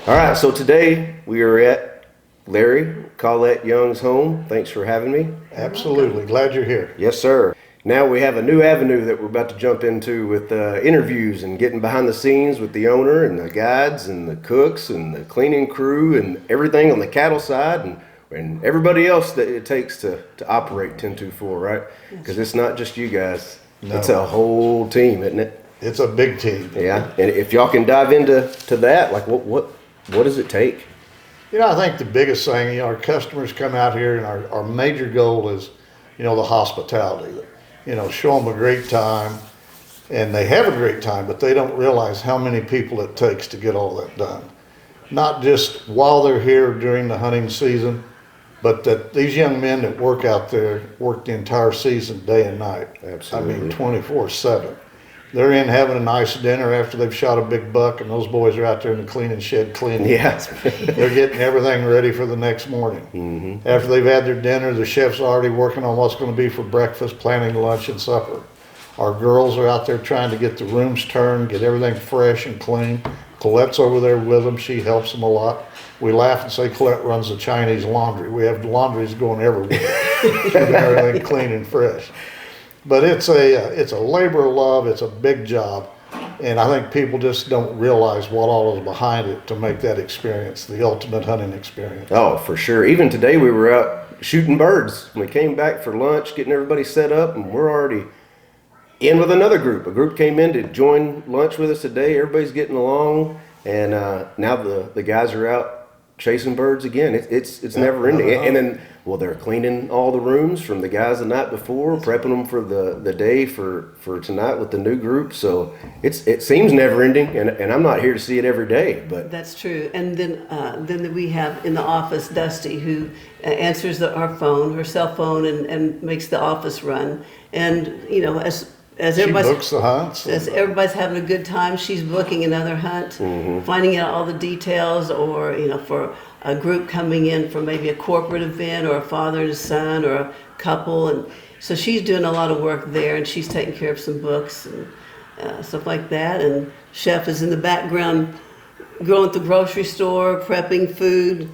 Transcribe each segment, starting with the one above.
All right, so today we are at Larry Colette Young's home. Thanks for having me. Absolutely. Glad you're here. Yes, sir. Now we have a new avenue that we're about to jump into with interviews and getting behind the scenes with the owner and the guides and the cooks and the cleaning crew and everything on the cattle side and everybody else that it takes to operate 1024, right? Because it's not just you guys. No. It's a whole team, isn't it? It's a big team. Yeah. And if y'all can dive into that, like what does it take? I think the biggest thing, our customers come out here and our major goal is, the hospitality. Show them a great time, and they have a great time, but they don't realize how many people it takes to get all that done. Not just while they're here during the hunting season, but that these young men that work out there work the entire season, day and night. Absolutely. 24/7. They're in having a nice dinner after they've shot a big buck, and those boys are out there in the cleaning shed cleaning. Yeah. They're getting everything ready for the next morning. Mm-hmm. After they've had their dinner, the chef's already working on what's going to be for breakfast, planning lunch and supper. Our girls are out there trying to get the rooms turned, get everything fresh and clean. Colette's over there with them. She helps them a lot. We laugh and say Colette runs the Chinese laundry. We have laundries going everywhere, keeping everything clean and fresh. But it's a labor of love. It's a big job, and I think people just don't realize what all is behind it to make that experience the ultimate hunting experience. Oh, for sure. Even today we were out shooting birds. We came back for lunch, getting everybody set up, and we're already in with another group. A group came in to join lunch with us today. Everybody's getting along, and now the guys are out chasing birds again. It's never ending. And then they're cleaning all the rooms from the guys the night before, prepping them for the day for tonight with the new group. So it seems never ending, and I'm not here to see it every day. But that's true. And then we have in the office Dusty, who answers her phone, her cell phone, and makes the office run. And as she books the hunts. As everybody's having a good time, she's booking another hunt, finding out all the details, or for a group coming in for maybe a corporate event, or a father and a son, or a couple, and so she's doing a lot of work there, and she's taking care of some books and stuff like that. And Chef is in the background, going to the grocery store, prepping food,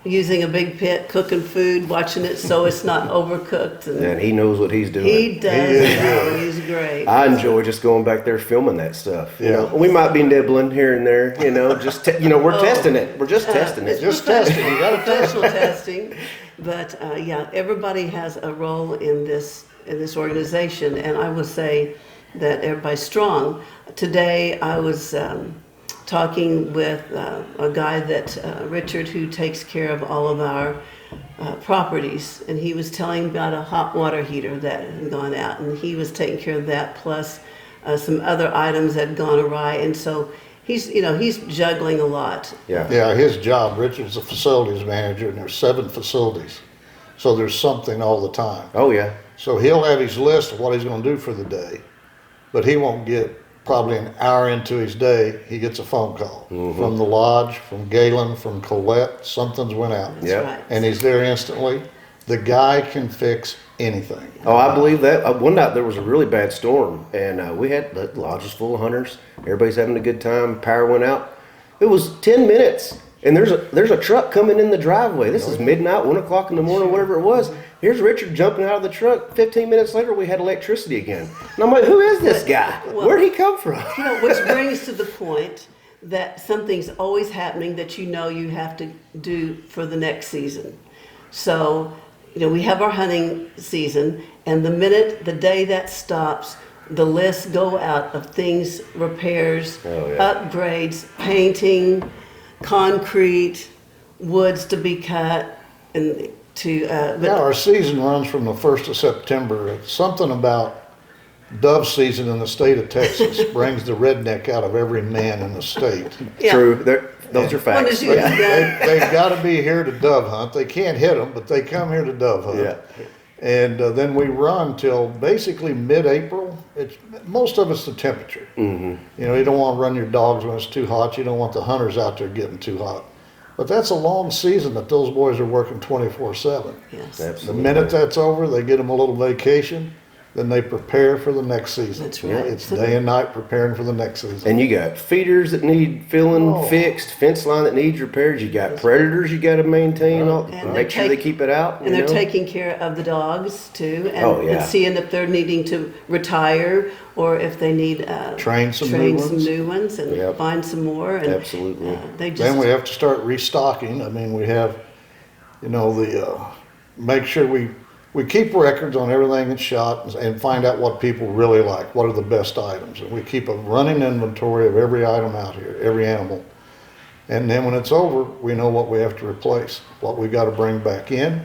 using a big pit, cooking food, watching it so it's not overcooked. And he knows what he's doing. He does. He's great. I enjoy just going back there filming that stuff. We might be nibbling here and there. Just we're testing it. We're just testing it. Just testing. You got to test professional testing. But everybody has a role in this organization, and I will say that everybody's strong. Today I was talking with a guy that Richard, who takes care of all of our properties, and he was telling about a hot water heater that had gone out, and he was taking care of that, plus some other items that had gone awry, and so he's juggling a lot. Yeah, his job, Richard's a facilities manager, and there's 7 facilities, so there's something all the time. Oh yeah. So he'll have his list of what he's going to do for the day, but he won't get probably an hour into his day, he gets a phone call from the lodge, from Galen, from Colette. Something's went out. That's right. And he's there instantly. The guy can fix anything. Oh, I believe that. One night there was a really bad storm, and we had the lodge was full of hunters. Everybody's having a good time. Power went out. It was 10 minutes, and there's a truck coming in the driveway. This is midnight, 1 o'clock in the morning, whatever it was. Here's Richard jumping out of the truck. 15 minutes later, we had electricity again. And I'm like, who is this guy? Where'd he come from? Which brings to the point that something's always happening that you have to do for the next season. So, we have our hunting season, and the day that stops, the lists go out of things, repairs, upgrades, painting, concrete, woods to be cut, and our season runs from the 1st of September. It's something about dove season in the state of Texas brings the redneck out of every man in the state. True. Those are facts. They've got to be here to dove hunt. They can't hit them, but they come here to dove hunt. Yeah. And then we run till basically mid-April. Most of it's the temperature. You don't want to run your dogs when it's too hot. You don't want the hunters out there getting too hot. But that's a long season that those boys are working 24/7. Yes. Absolutely. The minute that's over, they get them a little vacation, then they prepare for the next season. That's right. It's day and night preparing for the next season. And you got feeders that need filling, fixed, fence line that needs repairs. You got predators you got to maintain, And make sure they keep it out. And they're taking care of the dogs too, and, Oh, yeah. and seeing if they're needing to retire or if they need Train some new ones. and Yep. find some more. And, Absolutely. they just Then we have to start restocking. I mean, we have, make sure we keep records on everything that's shot and find out what people really like. What are the best items? And we keep a running inventory of every item out here, every animal. And then when it's over, we know what we have to replace, what we got to bring back in,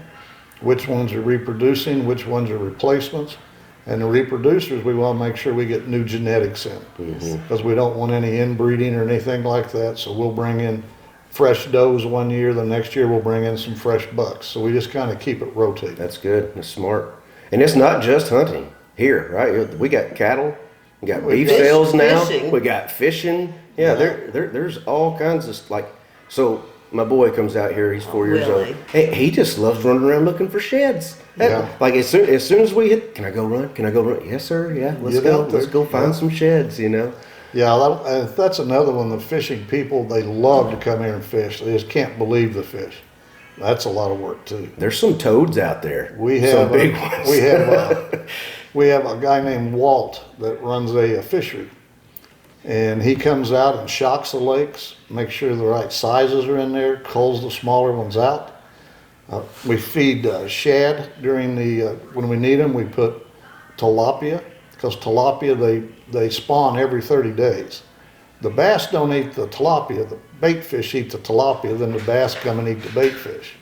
which ones are reproducing, which ones are replacements. And the reproducers, we want to make sure we get new genetics in, because we don't want any inbreeding or anything like that. So we'll bring in fresh does one year, the next year we'll bring in some fresh bucks. So we just kind of keep it rotating. That's good. That's smart. And it's not just hunting here, right? We got cattle, we got beef sales now, fishing. we got fishing. Yeah, there's all kinds of so my boy comes out here, he's 4 years Really? old. Hey, he just loves running around looking for sheds. Yeah. Like as soon as we hit, can I go run? Can I go run? Yes, sir. Yeah, let's Get go. out there. Let's go find some sheds, Yeah, that's another one. The fishing people, they love to come here and fish. They just can't believe the fish. That's a lot of work too. There's some toads out there. We some have big ones. we have a guy named Walt that runs a fishery, and he comes out and shocks the lakes, makes sure the right sizes are in there, culls the smaller ones out. We feed shad during when we need them. We put tilapia, because tilapia they spawn every 30 days. The bass don't eat the tilapia. The bait fish eat the tilapia. Then the bass come and eat the bait fish.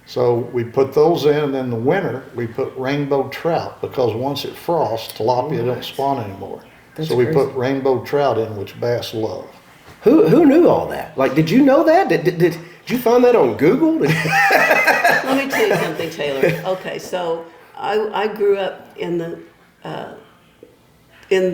So we put those in, and in the winter we put rainbow trout, because once it frosts, tilapia don't spawn anymore. That's so we crazy. put rainbow trout in, which bass love. Who knew all that? Like, did you know that? Did you find that on Google? Let me tell you something, Taylor. Okay, so I grew up in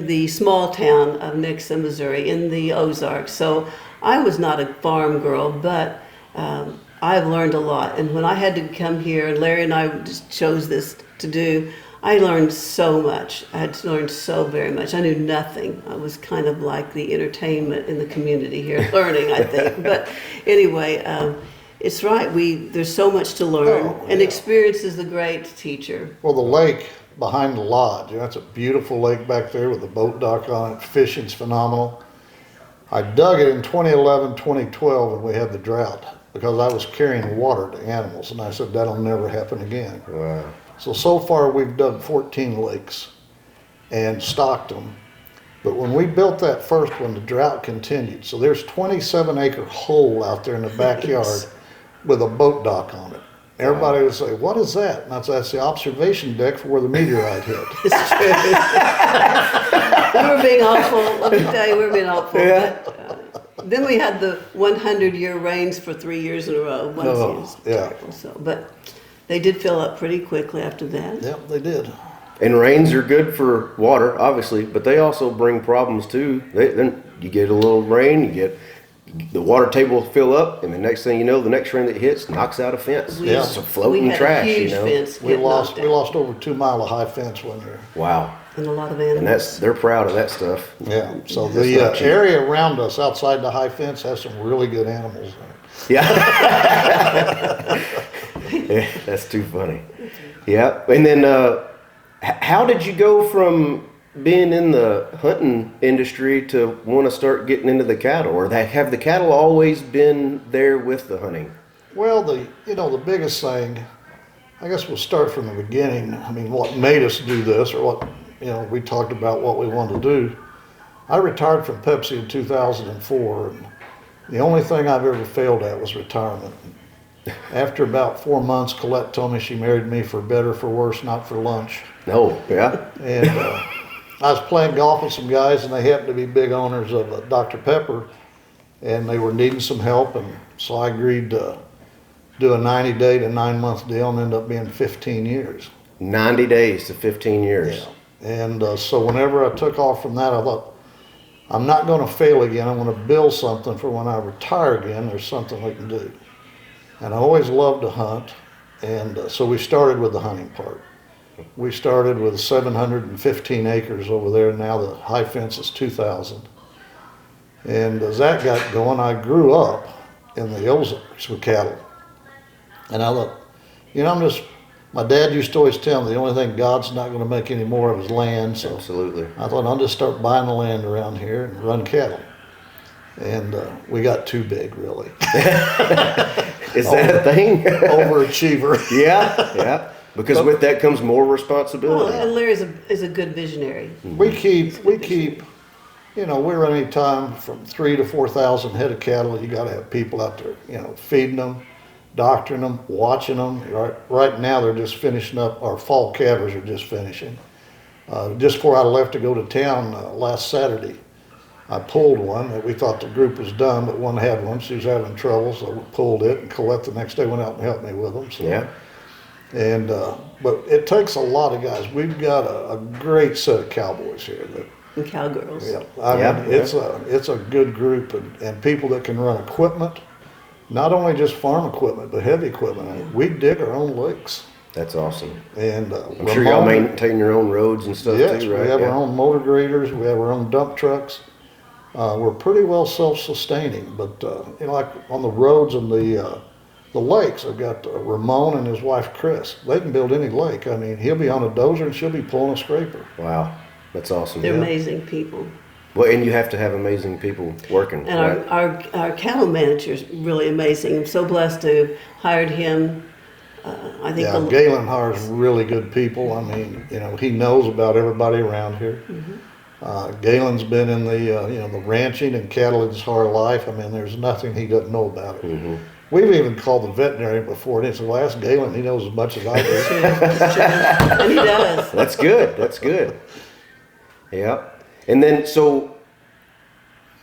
the small town of Nixa, Missouri, in the Ozarks. So I was not a farm girl, but I've learned a lot. And when I had to come here, and Larry and I just chose this to do, I learned so much. I had to learn so very much. I knew nothing. I was kind of like the entertainment in the community here, learning, I think. But anyway, it's right. There's so much to learn, and experience is the great teacher. Well, the lake behind the lodge, that's a beautiful lake back there with a boat dock on it. Fishing's phenomenal. I dug it in 2011, 2012 when we had the drought, because I was carrying water to animals, and I said that'll never happen again. Wow. So far we've dug 14 lakes and stocked them. But when we built that first one, the drought continued. So there's 27-acre hole out there in the backyard with a boat dock on it. Everybody would say, "What is that?" And that's the observation deck for where the meteorite hit. It's true. We were being awful. Let me tell you, we were being awful. Yeah. But, then we had the 100-year rains for 3 years in a row. But they did fill up pretty quickly after that. Yep, they did. And rains are good for water, obviously, but they also bring problems too. Then you get a little rain, the water table will fill up, and the next thing you know, the next rain that hits knocks out a fence. Yeah. It's a floating We had trash, a huge fence We get lost knocked down. over 2 mile of high fence one year. Wow. And a lot of animals. And they're proud of that stuff. Yeah. So That's the not cheap. area around us outside the high fence has some really good animals in it. Yeah. Yeah, that's too funny. Yeah. And then how did you go from being in the hunting industry to want to start getting into the cattle? Or have the cattle always been there with the hunting? Well, the biggest thing, I guess we'll start from the beginning. I mean, what made us do this, or what, we talked about what we wanted to do. I retired from Pepsi in 2004, and the only thing I've ever failed at was retirement. After about 4 months, Colette told me she married me for better, for worse, not for lunch. No, yeah. And I was playing golf with some guys, and they happened to be big owners of Dr. Pepper, and they were needing some help, and so I agreed to do a 90-day to 9-month deal, and ended up being 15 years. 90 days to 15 years. Yeah. And so whenever I took off from that, I thought, I'm not going to fail again. I want to build something for when I retire again. There's something we can do. And I always loved to hunt, and so we started with the hunting part. We started with 715 acres over there. Now the high fence is 2,000. And as that got going, I grew up in the Ozarks with cattle. And I thought, my dad used to always tell me the only thing God's not going to make any more of is land. So Absolutely. I thought I'll just start buying the land around here and run cattle. And we got too big, really. Is that a thing? Overachiever. Yeah. Because with that comes more responsibility. Well, and Larry is a good visionary. We keep, we're any time from 3,000 to 4,000 head of cattle. You got to have people out there, feeding them, doctoring them, watching them. Right now they're just finishing up. Our fall calvers are just finishing. Just before I left to go to town last Saturday, I pulled one that we thought the group was done, but one had one. She was having trouble, so we pulled it. And Colette the next day went out and helped me with them. So. Yeah. And but it takes a lot of guys. We've got a great set of cowboys here. And cowgirls. Yeah, I mean, it's a good group and people that can run equipment, not only just farm equipment but heavy equipment. I mean, we dig our own lakes. That's awesome. And I'm sure y'all maintain your own roads and stuff yes, too, right? we have our own motor graders. We have our own dump trucks. We're pretty well self-sustaining, but like on the roads and the lakes, I've got Ramon and his wife Chris. They can build any lake. I mean, he'll be on a dozer and she'll be pulling a scraper. Wow, that's awesome. They're amazing people. Well, and you have to have amazing people working. And right? our cattle manager is really amazing. I'm so blessed to have hired him. I think Galen hires really good people. I mean, he knows about everybody around here. Mm-hmm. Galen's been in the ranching and cattle his whole life. I mean, there's nothing he doesn't know about it. Mm-hmm. We've even called the veterinarian before, and he said, "Well, ask Galen. He knows as much as I do." That's true. And he does. That's good. That's good. Yeah. And then, so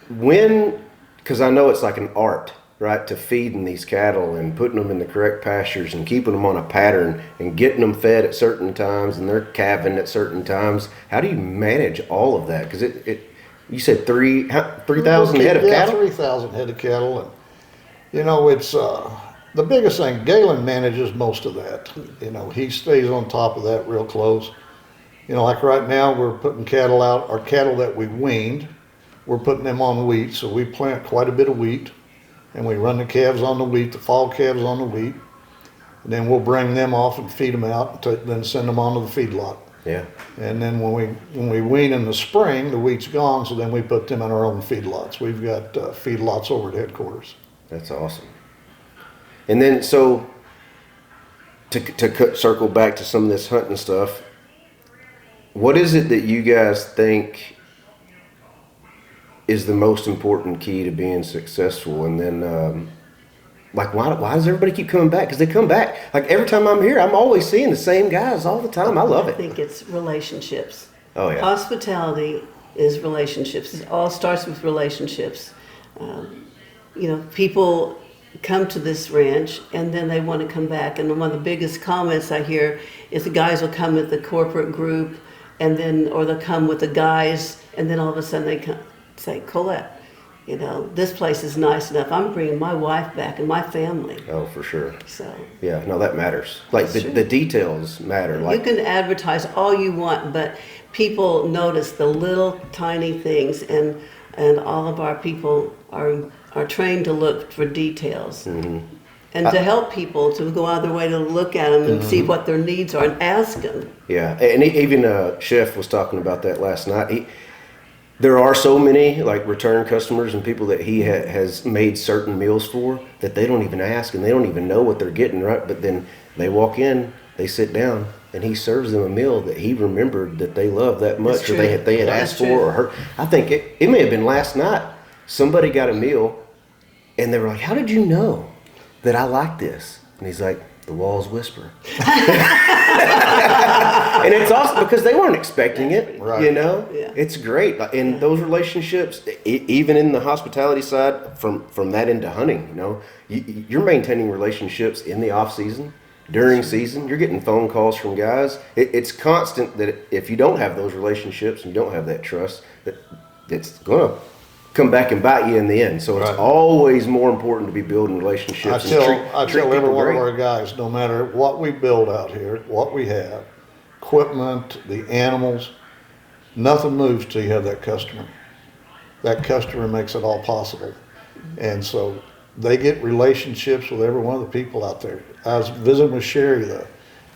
because I know it's like an art, right, to feeding these cattle and putting them in the correct pastures and keeping them on a pattern and getting them fed at certain times and they're calving at certain times. How do you manage all of that? Because you said 3,000 head of cattle? 3,000 head of cattle. And, it's the biggest thing. Galen manages most of that. He stays on top of that real close. Like right now, we're putting cattle out. Our cattle that we weaned, we're putting them on wheat. So we plant quite a bit of wheat. And we run the calves on the wheat, the fall calves on the wheat. And then we'll bring them off and feed them out, and then send them on to the feedlot. Yeah. And then when we wean in the spring, the wheat's gone, so then we put them in our own feedlots. We've got feedlots over at headquarters. That's awesome. And then, so to circle back to some of this hunting stuff, what is it that you guys think is the most important key to being successful? And then, why does everybody keep coming back? Because they come back. Like, every time I'm here, I'm always seeing the same guys all the time. I love it. I think it's relationships. Oh, yeah. Hospitality is relationships. It all starts with relationships. People come to this ranch and then they want to come back. And one of the biggest comments I hear is the guys will come with the corporate group or they'll come with the guys, and then all of a sudden they come, say, "Colette, this place is nice enough. I'm bringing my wife back and my family." Oh, for sure. So yeah, no, that matters. Like the details matter. You can advertise all you want, but people notice the little tiny things, and all of our people are trained to look for details. Mm-hmm. And to help people to go out of their way to look at them and see what their needs are and ask them. Yeah, and even Chef was talking about that last night. There are so many return customers and people that he has made certain meals for that they don't even ask and they don't even know what they're getting, right? But then they walk in, they sit down, and he serves them a meal that he remembered that they loved that much, or they had asked for, or heard. I think it may have been last night. Somebody got a meal, and they were like, "How did you know that I like this?" And he's like, "The walls whisper." And it's awesome because they weren't expecting it, right. Yeah. It's great. And those relationships, even in the hospitality side, from that into hunting, you're maintaining relationships in the off season, during season. You're getting phone calls from guys. It's constant that if you don't have those relationships and you don't have that trust, that it's going to come back and bite you in the end. So it's always more important to be building relationships. I tell every one of our guys, no matter what we build out here, what we have, equipment, the animals. Nothing moves till you have that customer. That customer makes it all possible. And so they get relationships with every one of the people out there. I was visiting with Sherry, the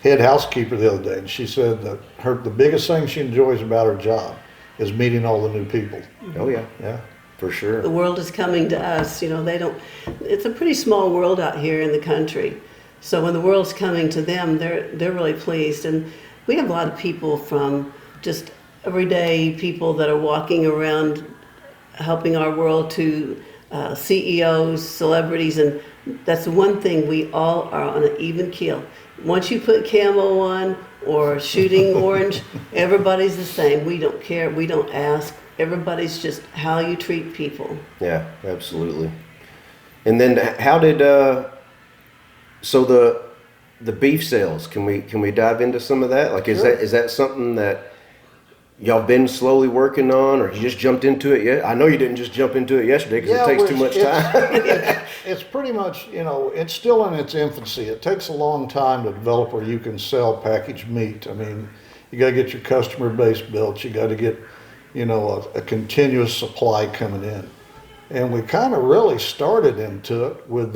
head housekeeper, the other day, and she said that the biggest thing she enjoys about her job is meeting all the new people. Oh yeah, Yeah. for sure. The world is coming to us. You know, it's a pretty small world out here in the country. So when the world's coming to them, they're really pleased. And we have a lot of people from just everyday people that are walking around helping our world to CEOs, celebrities, and that's the one thing, we all are on an even keel. Once you put camo on or shooting orange, everybody's the same. We don't care, we don't ask. Everybody's just how you treat people. Yeah, absolutely. And then how did so the beef sales? Can we dive into some of that? Like, Sure. is that something that y'all been slowly working on, or you just jumped into it yet? I know you didn't just jump into it yesterday because it takes too much time. It's pretty much, it's still in its infancy. It takes a long time to develop where you can sell packaged meat. I mean, you got to get your customer base built. You got to get, a continuous supply coming in. And we kind of really started into it with,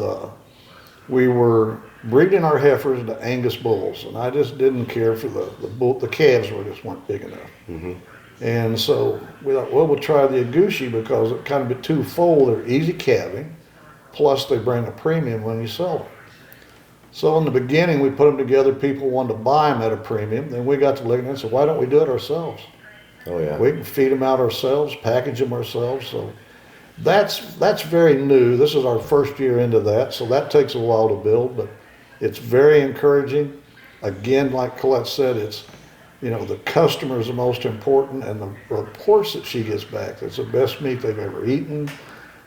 we were breeding our heifers to Angus bulls, and I just didn't care for the calves just weren't big enough. Mm-hmm. And so we thought, well, we'll try the Akaushi because it kind of bit too full. They're easy calving, plus they bring a premium when you sell them. So in the beginning, we put them together. People wanted to buy them at a premium. Then we got to looking and said, why don't we do it ourselves? Oh yeah. We can feed them out ourselves, package them ourselves. So that's very new. This is our first year into that, so that takes a while to build, but it's very encouraging. Again, like Colette said, it's, the customer is the most important, and the reports that she gets back, it's the best meat they've ever eaten.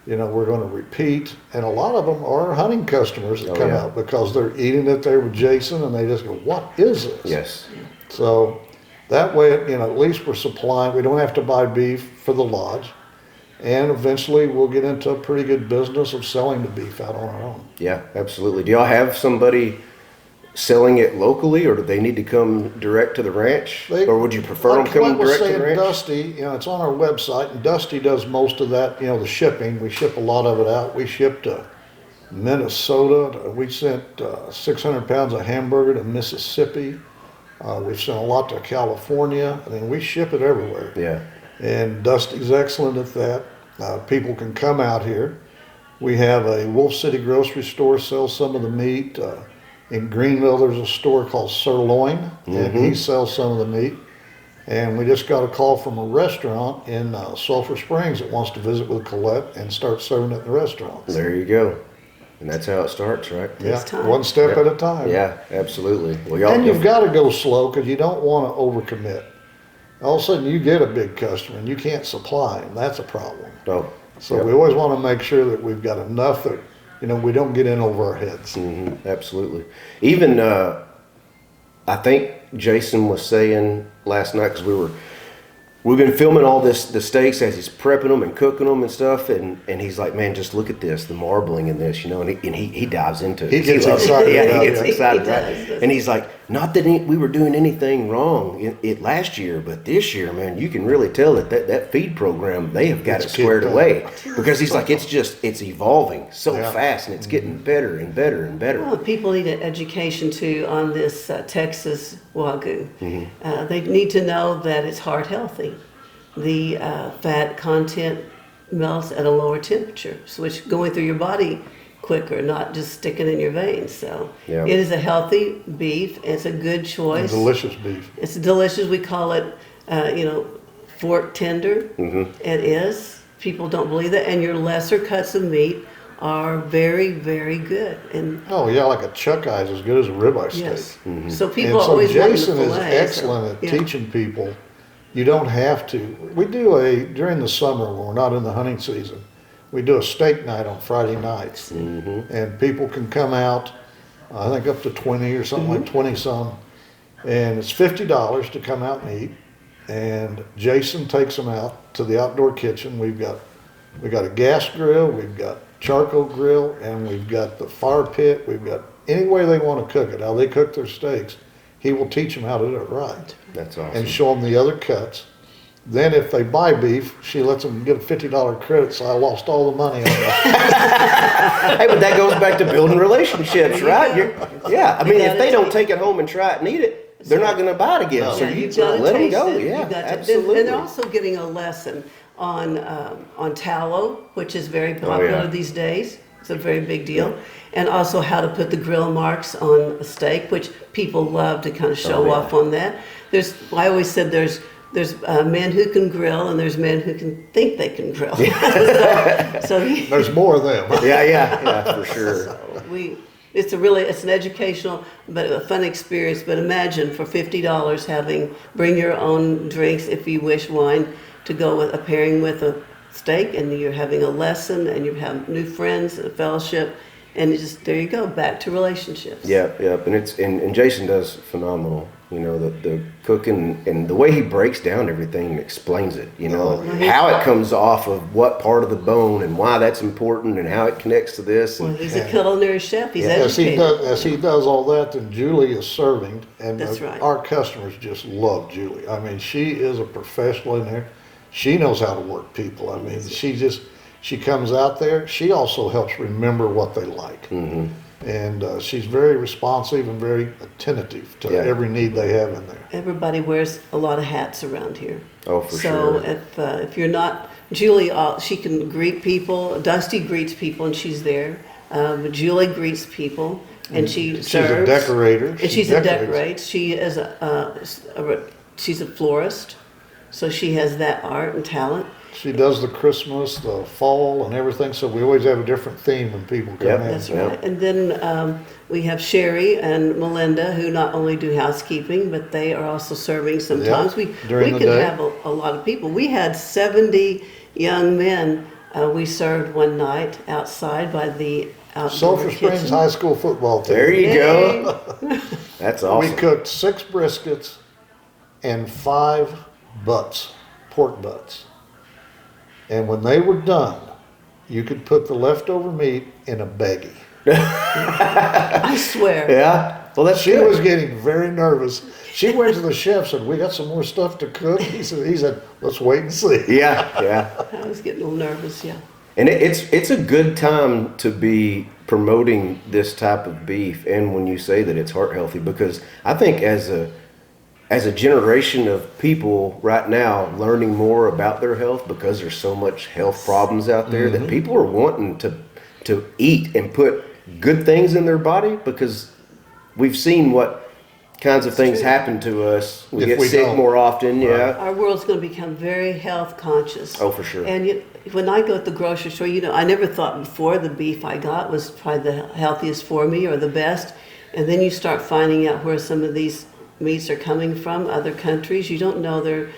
We're going to repeat, and a lot of them are hunting customers that come out because they're eating it there with Jason, and they just go, what is this? Yes. So that way, at least we're supplying. We don't have to buy beef for the lodge. And eventually we'll get into a pretty good business of selling the beef out on our own. Yeah, absolutely. Do y'all have somebody selling it locally, or do they need to come direct to the ranch? Or would you prefer them coming direct to the ranch? Dusty, it's on our website, and Dusty does most of that, the shipping. We ship a lot of it out. We shipped to Minnesota. We sent 600 pounds of hamburger to Mississippi. We've sent a lot to California. I mean, we ship it everywhere. Yeah. And Dusty's excellent at that. People can come out here. We have a Wolf City grocery store sells some of the meat. In Greenville, there's a store called Sirloin, and he sells some of the meat. And we just got a call from a restaurant in Sulphur Springs that wants to visit with Colette and start serving it in the restaurants. There you go. And that's how it starts, right? Yeah, time. one step at a time. Yeah, absolutely. Well, And you've got to go slow because you don't want to overcommit. All of a sudden you get a big customer and you can't supply them. That's a problem. Oh, So we always want to make sure that we've got enough that, we don't get in over our heads. absolutely. Even, I think Jason was saying last night, because we've been filming all the steaks as he's prepping them and cooking them and stuff, and he's like, man, just look at this, the marbling in this, and he dives into it. He gets loves it. excited Yeah, about he gets it. excited, He right? does. And he's like, not that we were doing anything wrong it last year, but this year, man, you can really tell that feed program, they have got It's it squared kicked away. Because he's like, it's evolving so Yeah. fast, and it's getting better and better and better. Well, people need an education too on this Texas Wagyu. They need to know that it's heart healthy. The fat content melts at a lower temperature, so it's going through your body quicker, not just sticking in your veins. So Yeah. it is a healthy beef. It's a good choice. Delicious beef. It's delicious. We call it, fork tender. It is. People don't believe that. And your lesser cuts of meat are very, very good. And Oh yeah, like a chuck eye is as good as a ribeye steak. yes, so And people so always want the Jason is filet, excellent so, at yeah. teaching people. You don't have to. We do during the summer when we're not in the hunting season, we do a steak night on Friday nights. And people can come out, I think up to 20 or something like 20 some. And it's $50 to come out and eat. And Jason takes them out to the outdoor kitchen. We've got a gas grill, we've got charcoal grill, and we've got the fire pit. We've got any way they want to cook it, how they cook their steaks. he will teach them how to do it right That's awesome. and show them the other cuts. Then if they buy beef, she lets them get a $50 credit, so I lost all the money on that. Hey, but that goes back to building relationships, right? Yeah, I mean, if they don't take it home and try it and eat it, they're not going to buy it again. No. So Yeah, you you've got to let them taste go. it. Yeah, You've got to- absolutely. And they're also getting a lesson on tallow, which is very popular yeah. these days. It's a very big deal. And also how to put the grill marks on a steak, which people love to kind of show yeah. off on that. I always said there's men who can grill and there's men who can think they can grill. There's more of them. Yeah, for sure. It's an educational but a fun experience. But imagine for $50 bring your own drinks if you wish, wine to go with a pairing with a steak, and you're having a lesson and you have new friends, a fellowship, and there you go, back to relationships. Yeah, and Jason does phenomenal. You know, the cooking and the way he breaks down everything and explains it. You know, how it comes off of what part of the bone and why that's important and how it connects to this. Well, he's a culinary chef. He's As educated. he does all that, then Julie is serving, and That's right. our customers just love Julie. I mean, she is a professional in there. She knows how to work people. I mean, she comes out there. She also helps remember what they like. Mm-hmm. And she's very responsive and very attentive to every need they have in there. Everybody wears a lot of hats around here. Oh, for sure. So if you're not, Julie, she can greet people. Dusty greets people, and she's there. But Julie greets people, and she serves. She's a decorator. And she decorates. She is she's a florist, so she has that art and talent. She does the Christmas, the fall, and everything. So we always have a different theme when people come in. That's right. And then we have Sherry and Melinda, who not only do housekeeping, but they are also serving sometimes. During we the can day. have a lot of people. We had 70 young men we served one night outside by the outdoor Sulphur Springs kitchen. High School football team. There you go. That's awesome. We cooked 6 briskets and 5 butts, pork butts. And when they were done, you could put the leftover meat in a baggie. I swear. Yeah. Well, She was getting very nervous. She went to the chef and said, "We got some more stuff to cook." He said, "Let's wait and see." Yeah. I was getting a little nervous, yeah. And it's a good time to be promoting this type of beef, and when you say that it's heart healthy, because I think as a generation of people right now learning more about their health, because there's so much health problems out there, that people are wanting to eat and put good things in their body, because we've seen what kinds of things happen to us. We get sick more often. Right. Yeah. Our world's going to become very health conscious. Oh, for sure. And when I go to the grocery store, I never thought before the beef I got was probably the healthiest for me or the best. And then you start finding out where some of these meats are coming from, other countries. You don't know their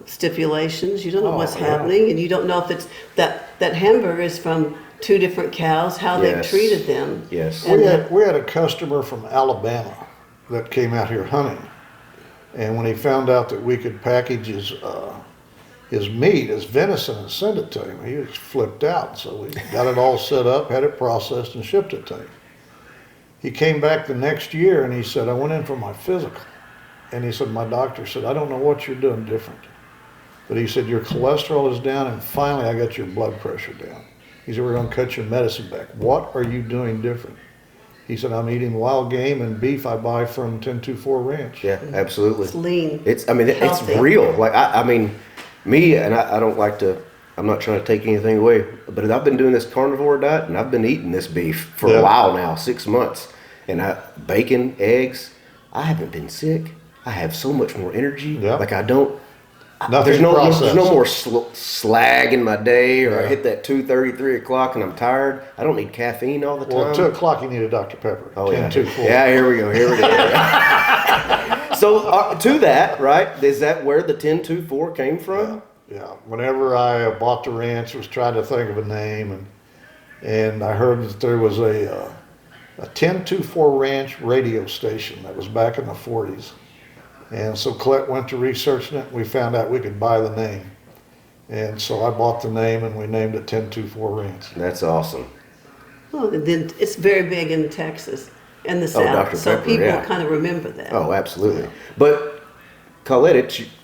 stipulations. You don't know what's happening, and you don't know if it's that hamburger is from 2 different cows, how they've treated them. Yes. We had a customer from Alabama that came out here hunting, and when he found out that we could package his meat as venison and send it to him, he was flipped out. So we got it all set up, had it processed, and shipped it to him. He came back the next year and he said, "I went in for my physical." And he said, "My doctor said, I don't know what you're doing different. But he said, your cholesterol is down, and finally I got your blood pressure down." He said, "We're going to cut your medicine back. What are you doing different?" He said, "I'm eating wild game and beef I buy from 1024 Ranch." Yeah, absolutely. It's lean. It's healthy. real. Like, I mean, me, and I don't like to, I'm not trying to take anything away, but I've been doing this carnivore diet, and I've been eating this beef for a while now, 6 months. And bacon, eggs, I haven't been sick. I have so much more energy. Yeah. Like, I don't, Nothing there's no processed. more slag in my day, or I hit that 2:30, 3 o'clock, and I'm tired. I don't need caffeine all the time. Well, at 2 o'clock you need a Dr. Pepper. Oh, yeah. 1024. Yeah, here we go. So to that, right, is that where the 1024 came from? Yeah. Whenever I bought the ranch, was trying to think of a name, and I heard that there was a 1024 Ranch radio station that was back in the 40s. And so Colette went to researching it, and we found out we could buy the name. And so I bought the name, and we named it 1024 Ranch. That's awesome. Well, and then it's very big in Texas. in the Oh, South. Dr. So Pepper, people yeah. kind of remember that. Oh, absolutely. But Colette,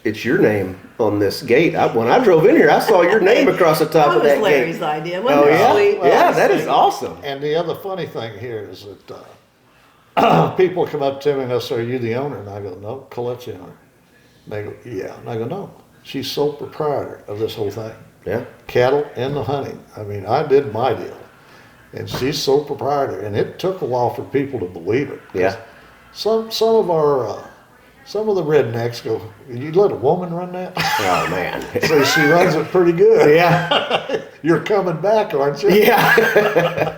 it's your name on this gate. When I drove in here, I saw your name across the top of that That was Larry's gate. idea, wasn't Oh it? yeah, Sweet? yeah, that is Sweet. awesome. And the other funny thing here is that people come up to me and they'll say, "Are you the owner?" And I go, "No, Colette's the owner." And they go, "Yeah." And I go, "No, she's sole proprietor of this whole thing. Yeah, Cattle and the hunting. I mean, I did my deal. And she's sole proprietor. And it took a while for people to believe it. yeah. Some of the rednecks go, "You let a woman run that?" Oh man. So she runs it pretty good. Yeah, You're coming back, aren't you? yeah.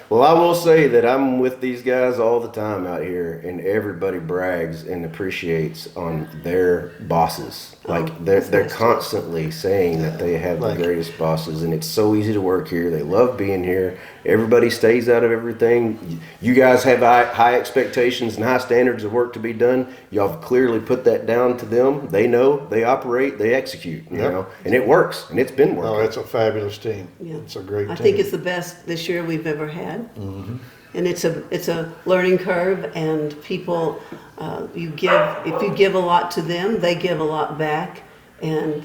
Well, I will say that I'm with these guys all the time out here, and everybody brags and appreciates on their bosses. Like that's they're nice too. constantly saying that they have the Thank you. greatest bosses, and it's so easy to work here. They love being here. Everybody stays out of everything. You guys have high expectations and high standards of work to be done. Y'all have clearly put that down to them. They know, they operate, they execute. You Yep. know, and it works, and it's been working. No, it's a fabulous team. Yeah. It's a great I team. think it's the best this year we've ever had. And it's a learning curve, and people, if you give a lot to them, they give a lot back. And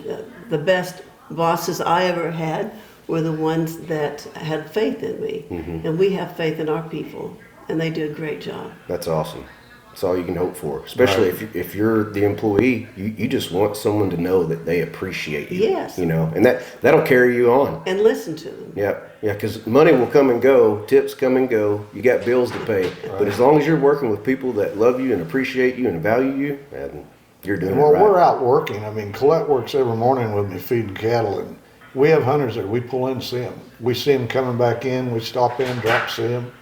the best bosses I ever had were the ones that had faith in me. And we have faith in our people, and they do a great job. That's awesome. That's all you can hope for. Especially Right. if you're the employee, you just want someone to know that they appreciate you. Yes. You know, and that'll carry you on. And listen to them. Yeah, yeah, because money will come and go, tips come and go. You got bills to pay, but as long as you're working with people that love you and appreciate you and value you, and you're doing Well, it right. we're out working. I mean, Colette works every morning with me feeding cattle, and we have hunters there. We pull in and see them. We see them coming back in. We stop in, drop, see them.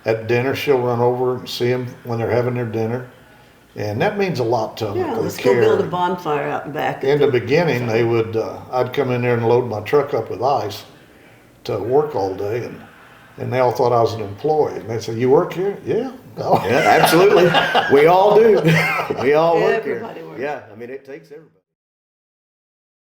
At dinner, she'll run over and see them when they're having their dinner. And that means a lot to them. Yeah, They let's go care. build a bonfire out in back. In the beginning, they would, I'd come in there and load my truck up with ice to work all day, and they all thought I was an employee. And they said, "You work here?" "Yeah." "Oh." Yeah, absolutely. We all do. We all work here. Everybody works. Yeah, I mean, it takes everybody.